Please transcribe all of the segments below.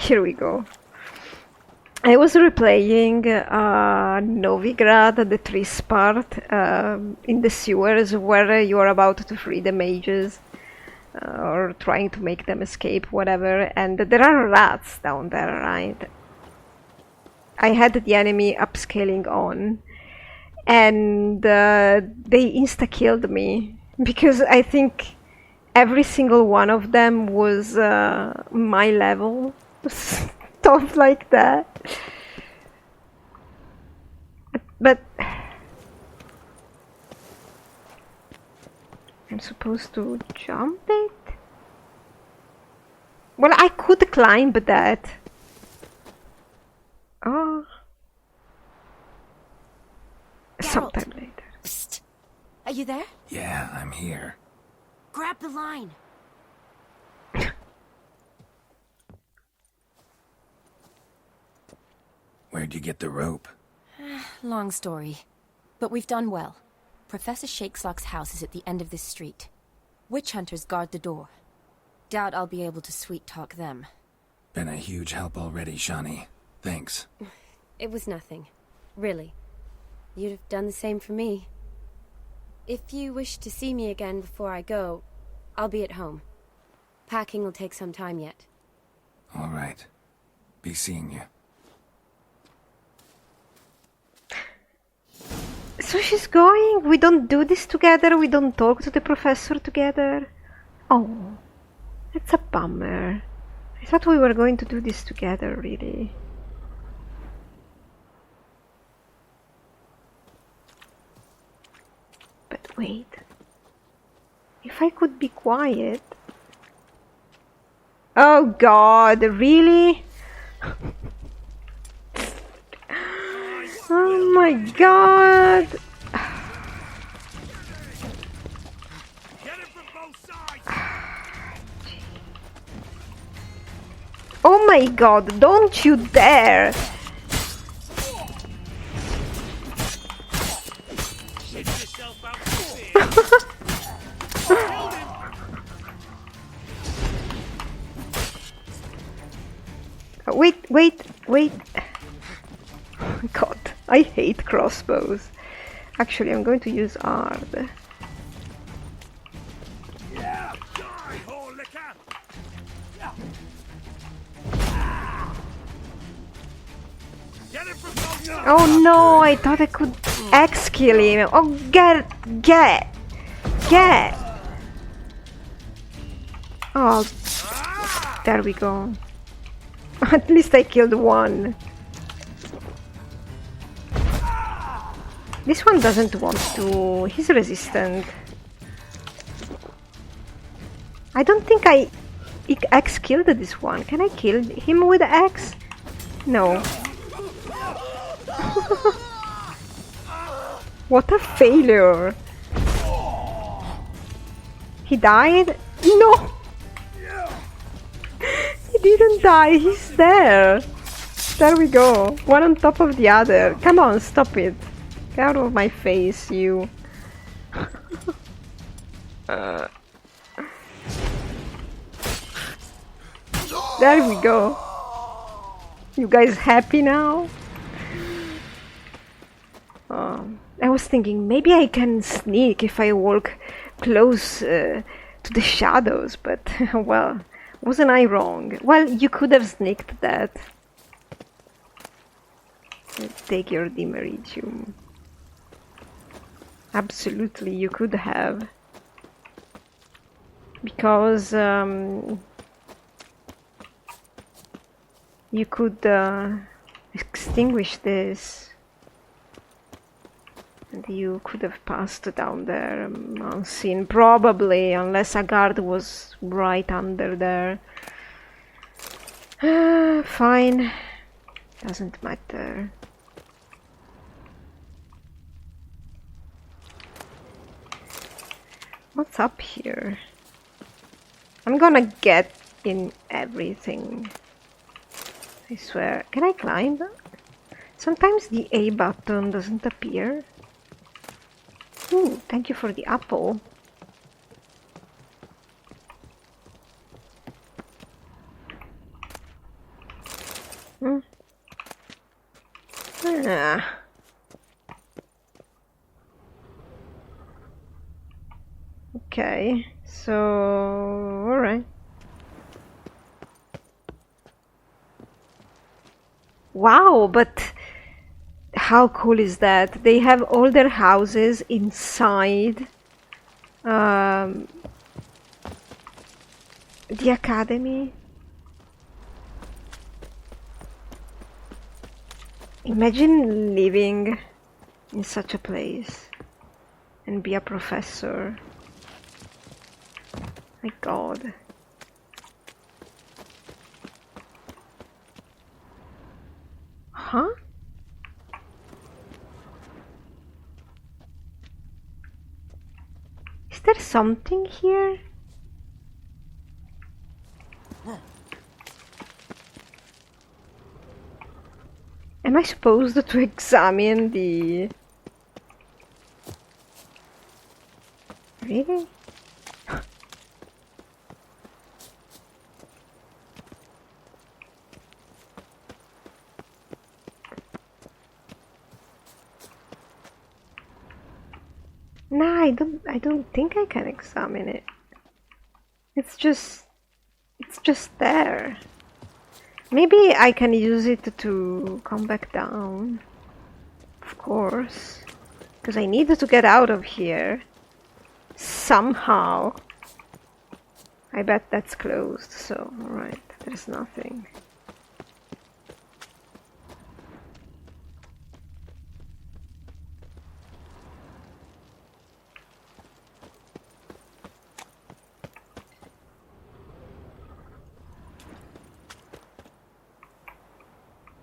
Here we go. I was replaying Novigrad, the Tris part, in the sewers where you are about to free the mages or trying to make them escape, whatever, and there are rats down there, right? I had the enemy upscaling on, and they insta-killed me because I think every single one of them was my level. Stuff like that. But I'm supposed to jump it? Well, I could climb that. Oh. Sometime later. Psst. Are you there? Yeah, I'm here. Grab the line. Where'd you get the rope? Long story. But we've done well. Professor Shakeslock's house is at the end of this street. Witch hunters guard the door. Doubt I'll be able to sweet-talk them. Been a huge help already, Shani. Thanks. It was nothing. Really. You'd have done the same for me. If you wish to see me again before I go, I'll be at home. Packing will take some time yet. All right. Be seeing you. So she's going? We don't do this together? We don't talk to the professor together? Oh, it's a bummer. I thought we were going to do this together, really. But wait. If I could be quiet... Oh god, really? Oh my god! Oh my god, don't you dare! Wait. God, I hate crossbows. Actually, I'm going to use Ard. Oh no, I thought I could X kill him. Oh, get! Oh, there we go. At least I killed one. This one doesn't want to... He's resistant. I don't think I X killed this one. Can I kill him with X? No. What a failure! He died? No! He didn't die, he's there! There we go, one on top of the other. Come on, stop it. Get out of my face, you. There we go. You guys happy now? I was thinking maybe I can sneak if I walk close to the shadows, but well, wasn't I wrong? Well, you could have sneaked that. Take your Dimeridium. Absolutely, you could have. Because you could extinguish this. And you could have passed down there unseen, probably, unless a guard was right under there. Fine. Doesn't matter. What's up here? I'm gonna get in everything. I swear. Can I climb? Sometimes the A button doesn't appear. Ooh, thank you for the apple. Ah. Okay, so alright. Wow, but how cool is that? They have all their houses inside the academy. Imagine living in such a place and be a professor. My God. Huh? Is there something here? Am I supposed to examine the... Really? Nah, I don't think I can examine it. It's just there. Maybe I can use it to come back down. Of course. Because I need to get out of here. Somehow. I bet that's closed, so alright, there's nothing.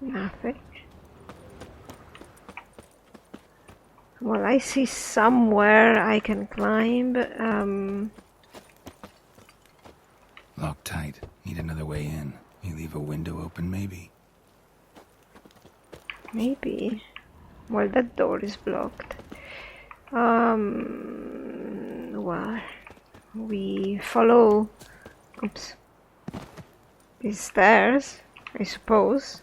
Nothing. Well, I see somewhere I can climb. Locked tight. Need another way in. You leave a window open, maybe? Maybe. Well, that door is blocked. Well, we follow... Oops. These stairs, I suppose.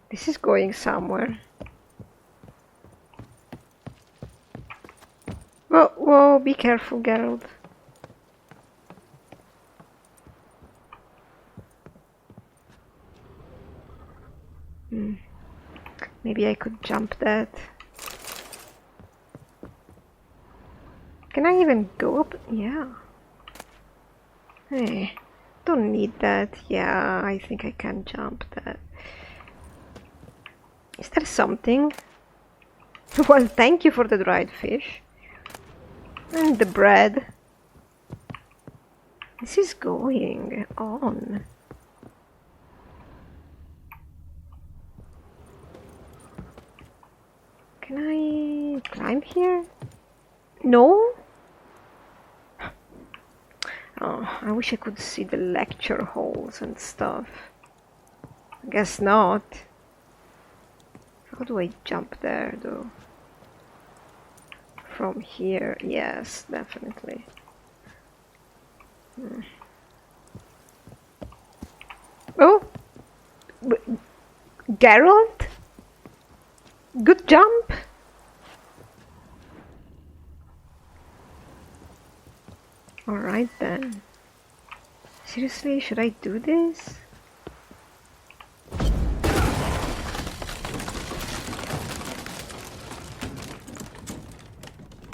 This is going somewhere. Whoa, whoa, be careful, Geralt. Maybe I could jump that. Can I even go up? Yeah. Hey, don't need that. Yeah, I think I can jump that. Is there something? Well, thank you for the dried fish. And the bread. This is going on. Can I climb here? No? Oh, I wish I could see the lecture halls and stuff. I guess not. How do I jump there, though? From here, yes, definitely. Oh! Geralt? Good jump! Alright then. Seriously, should I do this?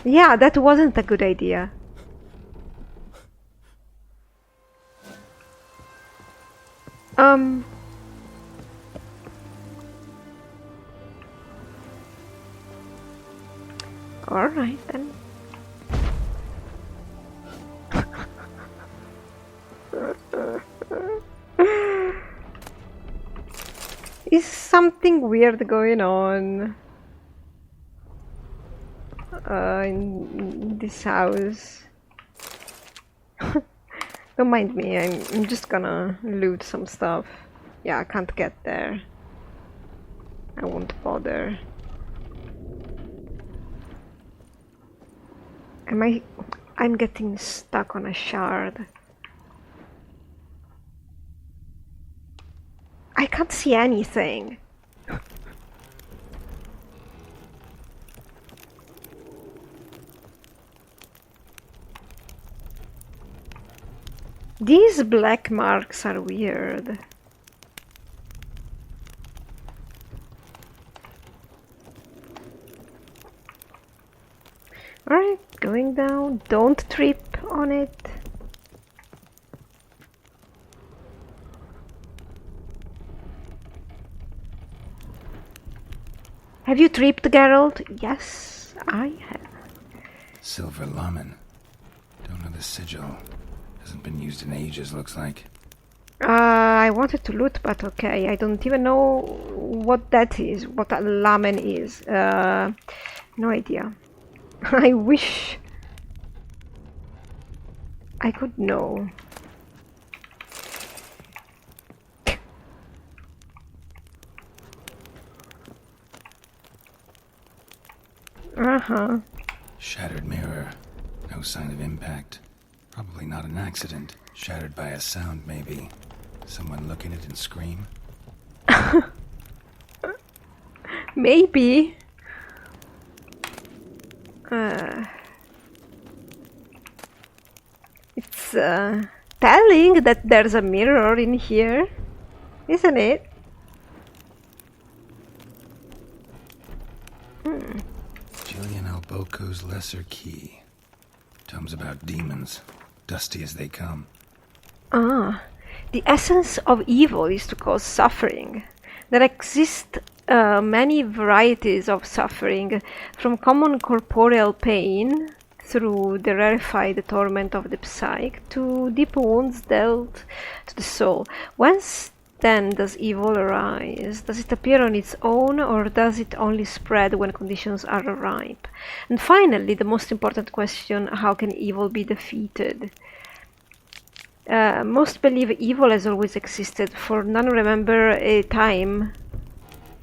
Yeah, that wasn't a good idea. Alright then. Is something weird going on in this house? Don't mind me, I'm just gonna loot some stuff. Yeah, I can't get there. I won't bother. I'm getting stuck on a shard. I can't see anything. These black marks are weird. Alright, going down. Don't trip on it. Have you tripped, Geralt? Yes, I have. Silver Lamen. Don't know the sigil. Hasn't been used in ages, looks like. I wanted to loot, but okay. I don't even know what that is, what a lamen is. No idea. I wish I could know. Uh-huh. Shattered mirror. No sign of impact. Probably not an accident. Shattered by a sound, maybe. Someone look in it and scream? Maybe. It's telling that there's a mirror in here, isn't it? Julian Alboco's Lesser Key. Tomes about demons. Dusty as they come. The essence of evil is to cause suffering. There exist many varieties of suffering, from common corporeal pain through the rarefied torment of the psyche to deep wounds dealt to the soul. Whence then does evil arise? Does it appear on its own, or does it only spread when conditions are ripe? And finally, the most important question, how can evil be defeated? Most believe evil has always existed, for none remember a time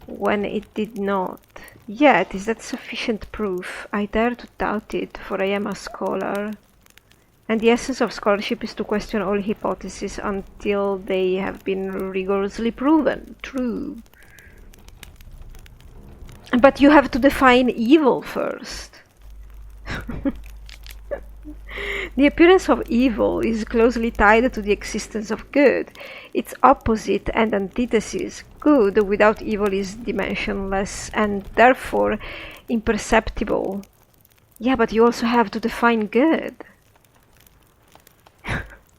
when it did not. Yet, is that sufficient proof? I dare to doubt it, for I am a scholar. And the essence of scholarship is to question all hypotheses until they have been rigorously proven true. But you have to define evil first. The appearance of evil is closely tied to the existence of good. Its opposite and antithesis, good without evil, is dimensionless and therefore imperceptible. Yeah, but you also have to define good.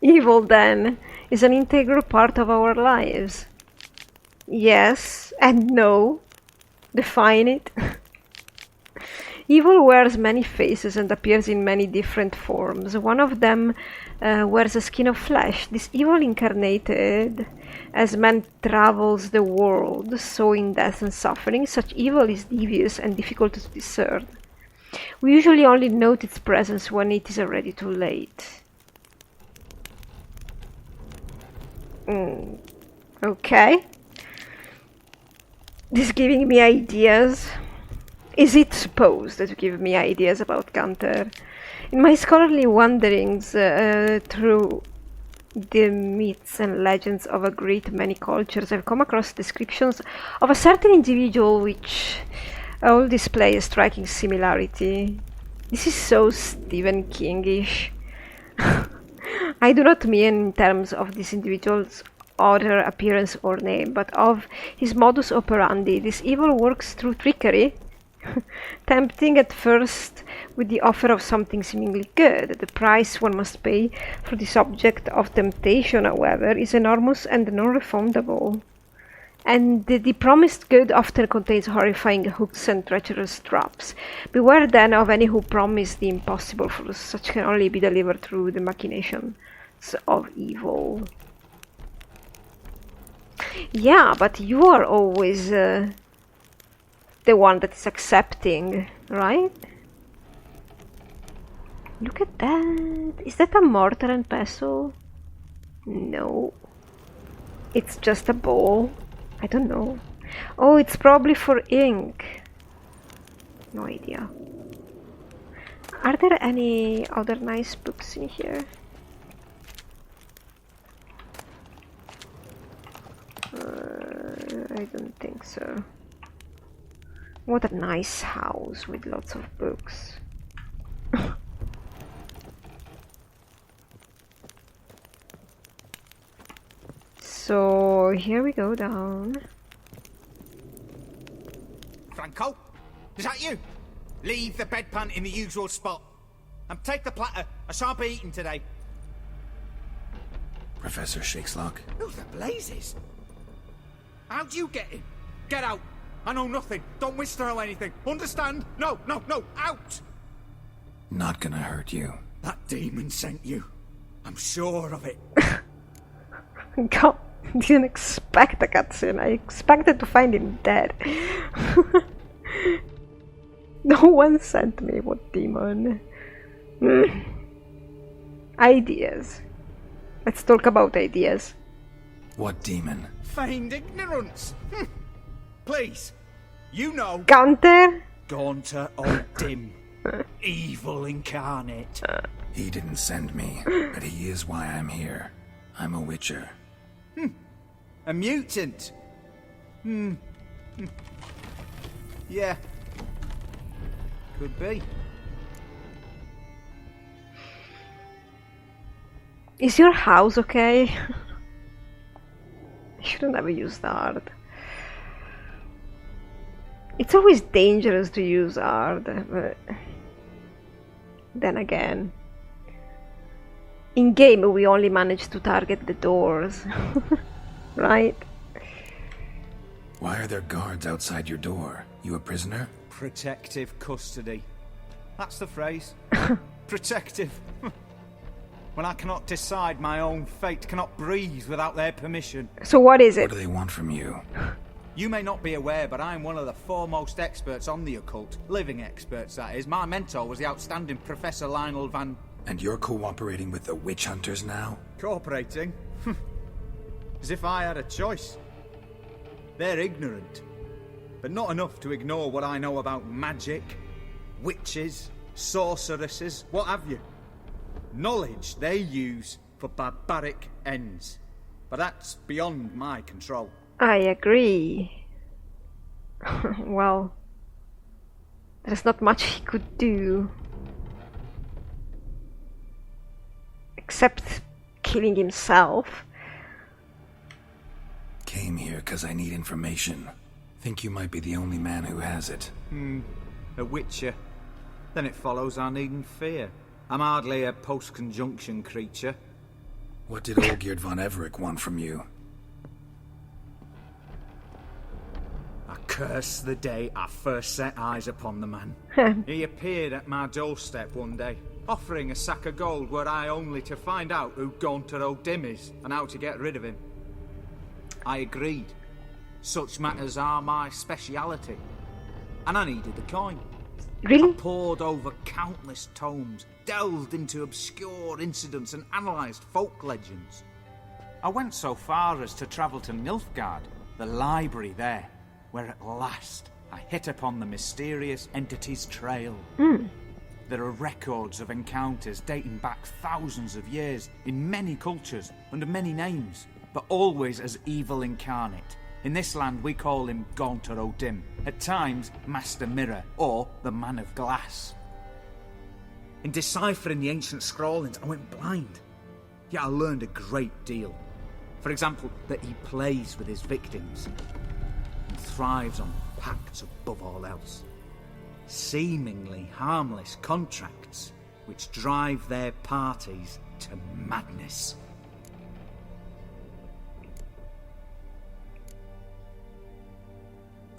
Evil, then, is an integral part of our lives. Yes and no. Define it. Evil wears many faces and appears in many different forms. One of them wears a skin of flesh. This evil incarnated as man travels the world, sowing death and suffering. Such evil is devious and difficult to discern. We usually only note its presence when it is already too late. Okay. This is giving me ideas. Is it supposed to give me ideas about Gunther? In my scholarly wanderings through the myths and legends of a great many cultures, I've come across descriptions of a certain individual which all display a striking similarity. This is so Stephen King-ish. I do not mean in terms of this individual's other appearance or name, but of his modus operandi. This evil works through trickery, tempting at first with the offer of something seemingly good. The price one must pay for this object of temptation, however, is enormous and non-refundable. And the promised good often contains horrifying hooks and treacherous traps. Beware then of any who promise the impossible, for such can only be delivered through the machinations of evil. Yeah, but you are always the one that is accepting, right? Look at that. Is that a mortar and pestle? No. It's just a bowl. I don't know. Oh, it's probably for ink. No idea. Are there any other nice books in here? I don't think so. What a nice house with lots of books. So here we go down. Franco, is that you? Leave the bedpan in the usual spot. And take the platter. I shan't be eating today. Professor Shakeslock? Who the blazes? How'd you get in? Get out. I know nothing. Don't wish to know anything. Understand? No, no, no. Out! Not gonna hurt you. That demon sent you. I'm sure of it. God, didn't expect a cutscene. I expected to find him dead. No one sent me. What demon? Ideas. Let's talk about ideas. What demon? Feigned ignorance. Please. You know. Gaunter? Gaunter O'Dim. Evil incarnate. He didn't send me, but he is why I'm here. I'm a witcher. A mutant. Yeah. Could be. Is your house okay? You shouldn't have used art. It's always dangerous to use art, but then again, in game we only manage to target the doors, right? Why are there guards outside your door? You a prisoner? Protective custody. That's the phrase. Protective. When I cannot decide my own fate, cannot breathe without their permission. So what is What it? do they want from you? You may not be aware, but I'm one of the foremost experts on the occult. Living experts, that is. My mentor was the outstanding Professor Lionel Van... And you're cooperating with the witch hunters now? Cooperating? As if I had a choice. They're ignorant, but not enough to ignore what I know about magic, witches, sorceresses, what have you. Knowledge they use for barbaric ends. But that's beyond my control. I agree. Well, there's not much he could do. Except killing himself. Came here because I need information. Think you might be the only man who has it. A witcher. Then it follows I needn't fear. I'm hardly a post-conjunction creature. What did Olgierd von Everec want from you? I curse the day I first set eyes upon the man. He appeared at my doorstep one day, offering a sack of gold were I only to find out who Gaunter O'Dim is and how to get rid of him. I agreed. Such matters are my speciality. And I needed the coin. Really? Pored over countless tomes, delved into obscure incidents and analysed folk legends. I went so far as to travel to Nilfgaard, the library there, where at last I hit upon the mysterious entity's trail. There are records of encounters dating back thousands of years in many cultures under many names, but always as evil incarnate. In this land we call him Gaunter O'Dim, at times Master Mirror or the Man of Glass. In deciphering the ancient scrawlings I went blind, yet I learned a great deal. For example, that he plays with his victims and thrives on pacts above all else. Seemingly harmless contracts which drive their parties to madness.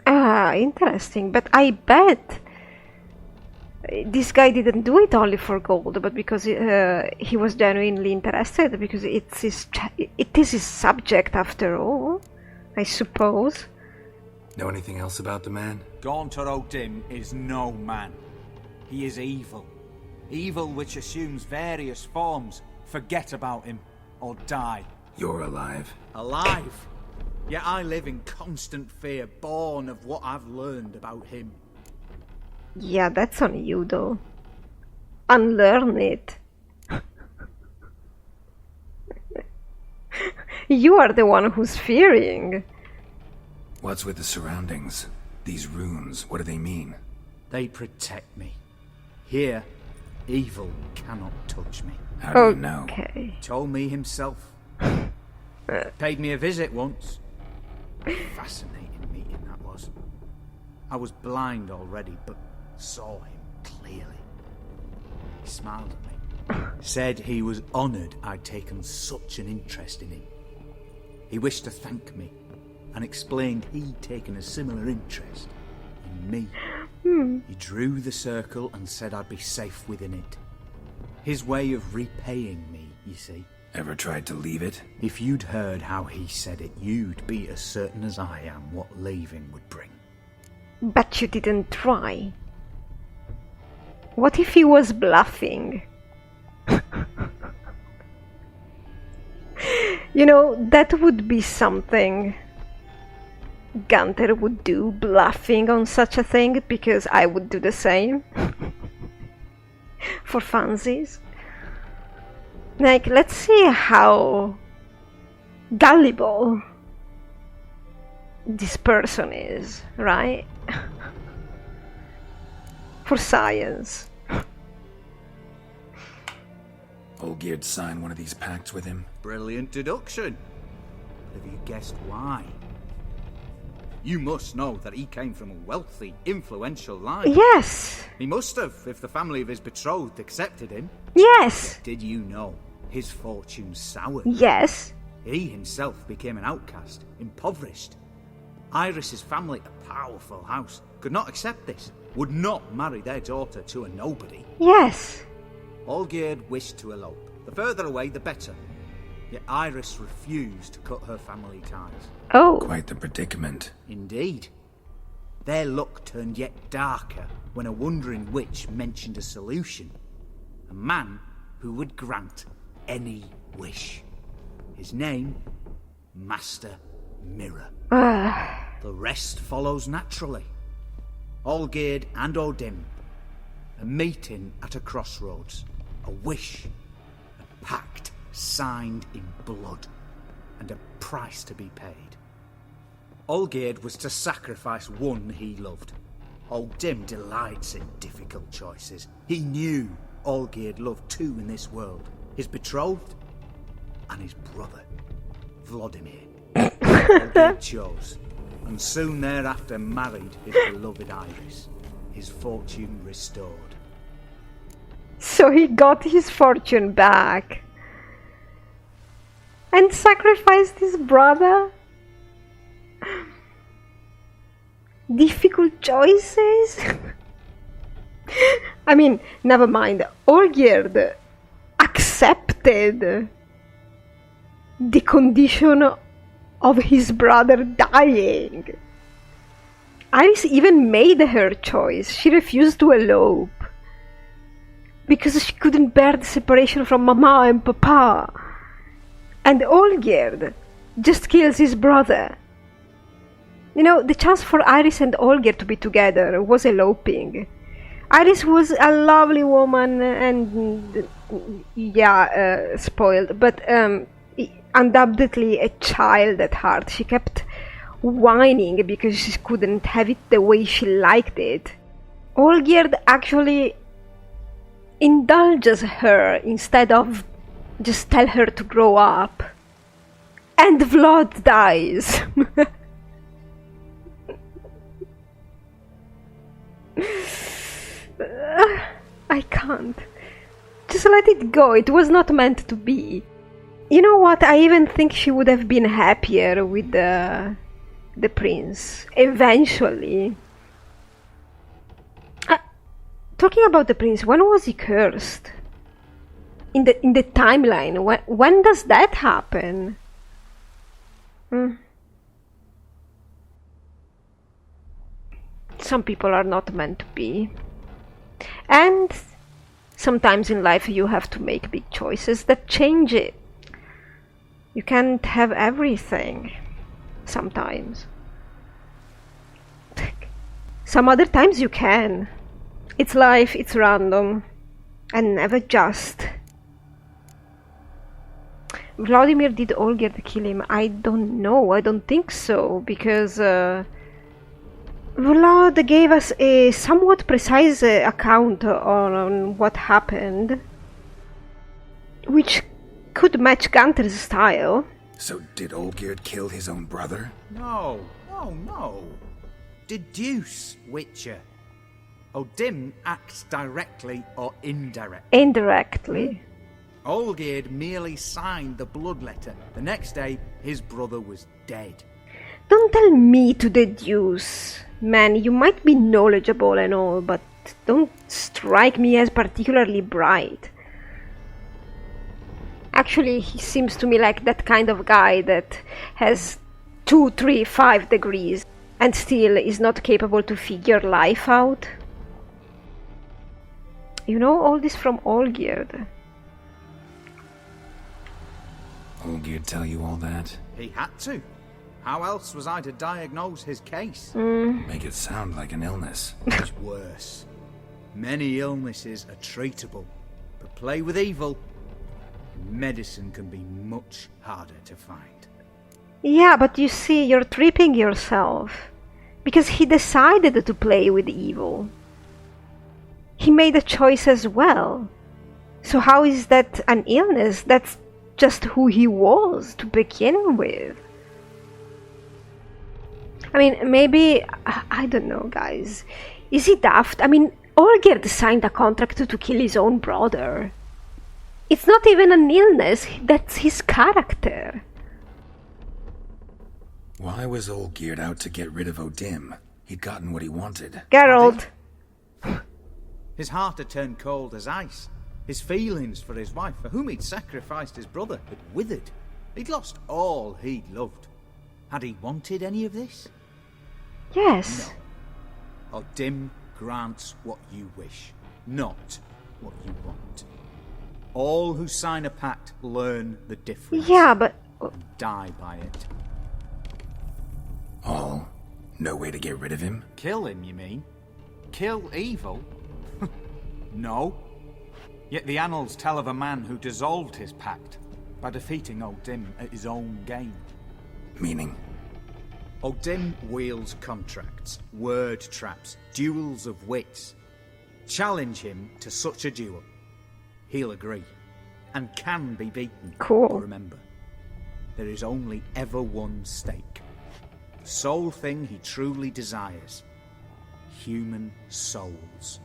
Ah, interesting. But I bet this guy didn't do it only for gold, but because he was genuinely interested, because it is his subject after all, I suppose. Know anything else about the man? Gaunter O'Dim is no man. He is evil. Evil which assumes various forms. Forget about him, or die. You're alive. Alive? Yet I live in constant fear, born of what I've learned about him. Yeah, that's on you though. Unlearn it. You are the one who's fearing. What's with the surroundings? These runes, what do they mean? They protect me. Here, evil cannot touch me. How do you know? Okay. Told me himself. Paid me a visit once. Fascinating meeting that was. I was blind already, but saw him clearly. He smiled at me. Said he was honoured I'd taken such an interest in him. He wished to thank me and explained he'd taken a similar interest in me. He drew the circle and said I'd be safe within it. His way of repaying me, you see. Ever tried to leave it? If you'd heard how he said it, you'd be as certain as I am what leaving would bring. But you didn't try. What if he was bluffing? You know, that would be something Gunther would do, bluffing on such a thing, because I would do the same. For funsies. Like, let's see how gullible this person is, right? For science. Olgierd signed one of these pacts with him? Brilliant deduction. Have you guessed why? You must know that he came from a wealthy, influential line. Yes! He must have, if the family of his betrothed accepted him. Yes! Did you know his fortune soured? Yes! He himself became an outcast, impoverished. Iris's family, a powerful house, could not accept this, would not marry their daughter to a nobody. Yes! Olgierd wished to elope. The further away, the better. Yet Iris refused to cut her family ties. Oh. Quite the predicament. Indeed. Their luck turned yet darker when a wandering witch mentioned a solution. A man who would grant any wish. His name, Master Mirror. The rest follows naturally. Olgierd and Odin. A meeting at a crossroads. A wish. A pact signed in blood. And a price to be paid. Olgierd was to sacrifice one he loved. Odin delights in difficult choices. He knew Olgierd loved two in this world. His betrothed and his brother, Vladimir. Olgierd chose, and soon thereafter married his beloved Iris, his fortune restored. So he got his fortune back. And sacrificed his brother? Difficult choices? I mean, never mind. Olgierd accepted the condition of his brother dying. Iris even made her choice. She refused to elope because she couldn't bear the separation from Mama and Papa. And Olgierd just kills his brother. You know, the chance for Iris and Olgierd to be together was eloping. Iris was a lovely woman and, spoiled, but undoubtedly a child at heart. She kept whining because she couldn't have it the way she liked it. Olgierd actually indulges her instead of just tell her to grow up. And Vlad dies. I can't. Just let it go. It was not meant to be. You know what? I even think she would have been happier with the prince. Eventually. Talking about the prince, when was he cursed? In the timeline, when does that happen? Some people are not meant to be. And sometimes in life you have to make big choices that change it. You can't have everything. Sometimes. Some other times you can. It's life, it's random. And never just. Vladimir did Olgierd kill him? I don't know. I don't think so, because Vlad gave us a somewhat precise account on what happened, which could match Gunter's style. So did Olgierd kill his own brother? No, no. Deduce, Witcher. Odim acts directly or indirectly. Indirectly. Olgierd merely signed the blood letter. The next day, his brother was dead. Don't tell me to deduce. Man, you might be knowledgeable and all, but don't strike me as particularly bright. Actually, he seems to me like that kind of guy that has 2, 3, 5 degrees and still is not capable to figure life out. You know all this from Olgierd. Olgierd tell you all that? He had to. How else was I to diagnose his case? Make it sound like an illness. It's worse. Many illnesses are treatable, but play with evil, medicine can be much harder to find. Yeah, but you see, you're tripping yourself. Because he decided to play with evil. He made a choice as well. So how is that an illness? That's just who he was to begin with. I mean, maybe, I don't know, guys. Is he daft? I mean, Olgierd signed a contract to kill his own brother. It's not even an illness, that's his character. Why was Olgierd out to get rid of Odim? He'd gotten what he wanted. Geralt. His heart had turned cold as ice. His feelings for his wife, for whom he'd sacrificed his brother, had withered. He'd lost all he'd loved. Had he wanted any of this? Yes. No. Odim grants what you wish, not what you want. All who sign a pact learn the difference. Yeah, but... and die by it. All? No way to get rid of him? Kill him, you mean? Kill evil? No. Yet the annals tell of a man who dissolved his pact by defeating Odim at his own game. Meaning? Odim wields contracts, word traps, duels of wits. Challenge him to such a duel. He'll agree, and can be beaten. Cool. But remember, there is only ever one stake. The sole thing he truly desires. Human souls.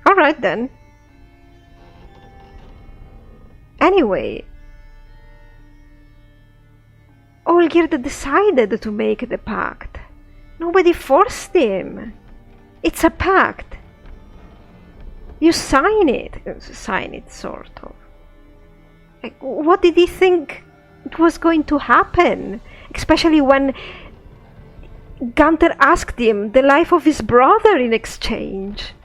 Alright then. Anyway, Olgierd decided to make the pact. Nobody forced him. It's a pact. You sign it. Sign it, sort of. Like, what did he think was going to happen? Especially when Gunter asked him the life of his brother in exchange.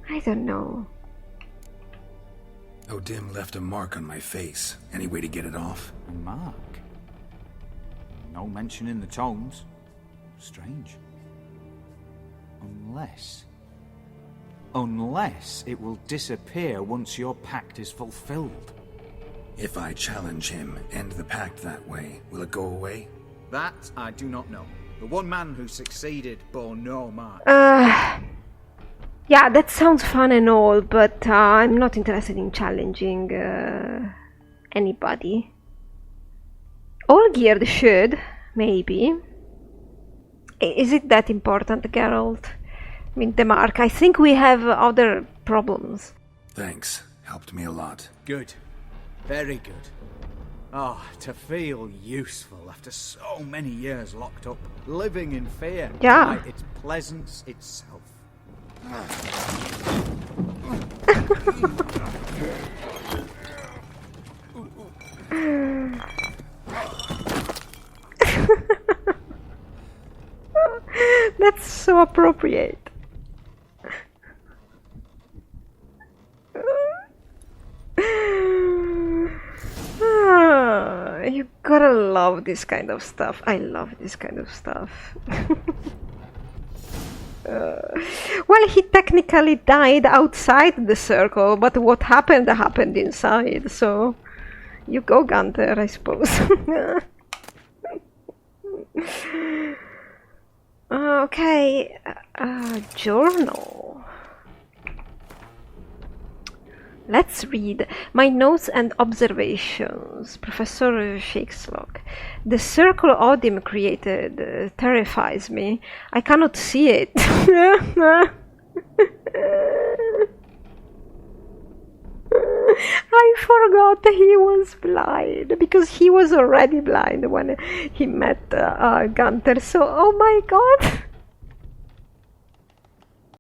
I don't know. Odim left a mark on my face. Any way to get it off? A mark? No mention in the tomes. Strange. Unless it will disappear once your pact is fulfilled. If I challenge him, end the pact that way, will it go away? That I do not know. The one man who succeeded bore no mark. Yeah, that sounds fun and all, but I'm not interested in challenging anybody. Olgierd should, maybe. Is it that important, Geralt? I mean, the mark. I think we have other problems. Thanks. Helped me a lot. Good. Very good. Oh, to feel useful after so many years locked up, living in fear. Yeah. By its pleasance itself. That's so appropriate. You gotta love this kind of stuff. I love this kind of stuff. Well, he technically died outside the circle, but what happened happened inside, so you go, Gunther, I suppose. Okay, journal. Let's read. My notes and observations. Professor Shakeslock. The circle Odim created terrifies me. I cannot see it. I forgot he was blind, because he was already blind when he met Gunther. So, oh my god.